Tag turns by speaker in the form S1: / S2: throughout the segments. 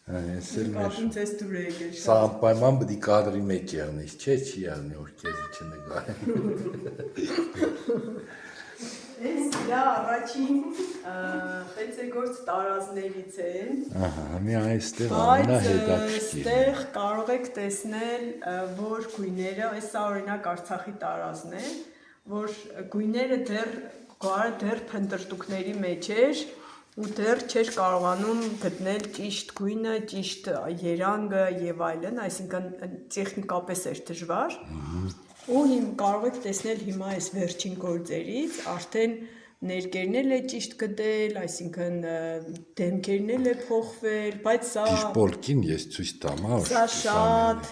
S1: Ես էլ մեր
S2: Կապուն ձեզ դուր է եկել
S1: սա անպայման պետք է կադրի մեջ եղնես, չէ՞ չի եղնի որ քեզի չնկարեն։
S2: Այս դա առաջին խեցեգործ տարազներից են։
S1: Ահա, մի այստեղ
S2: Բայց
S1: ամենահետաքրքիրն է։
S2: այստեղ կարող եք տեսնել, որ գույները, այս օրինակ Արցախի տարազն է, որ գույները դեռ փնտրտուքների մեջ էր ու դեռ չէր կարողանում գտնել ճիշտ գույնը, ճիշտ երանգը եւ այլն, այսինքն տեխնիկապես էր դժվար։ Ու կարող եք տեսնել հիմա այս վերջին գործերից արդեն ներկերն էլ է ճիշտ գտել, այսինքն դեմքերն էլ է փոխվել, բայց սա
S1: Դիշպոլկին ես ցույց տամ, հա։
S2: Սա շատ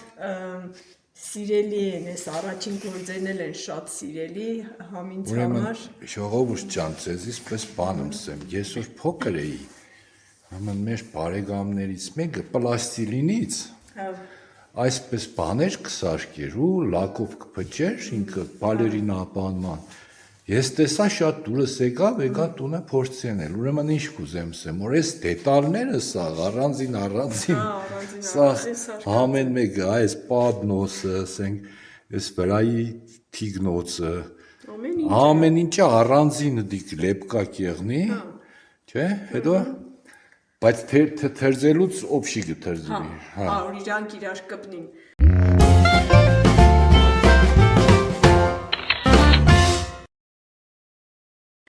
S2: սիրելի են, այս առաջին գործերն էլ են շատ սիրելի համինց համար։
S1: Ժողովուրդ ջան, ձեզից պես բան եմ ասեմ, ես որ փոքր էի, համեն մեր բարեկամներից մեկը պլաստիլինից այսպես բաներ կսարքեր ու լակով կփչեր ինքը բալերինա բանման։ Ես տեսա շատ դուրս եկա տունը փորձենել։ Ուրեմն ինչ կուզեմ ասեմ, որ այս դետալները սա առանձին սա ամեն մեկը, այս պատնոսը, ասենք, այս վրայի թիգնոցը, ամեն ինչը առանձին դիք լեպկակ եղնի, չէ՞, հետո բայց թերձելուց օբշի գթերձվի։
S2: Հա, որ իրանք իրար կպնին։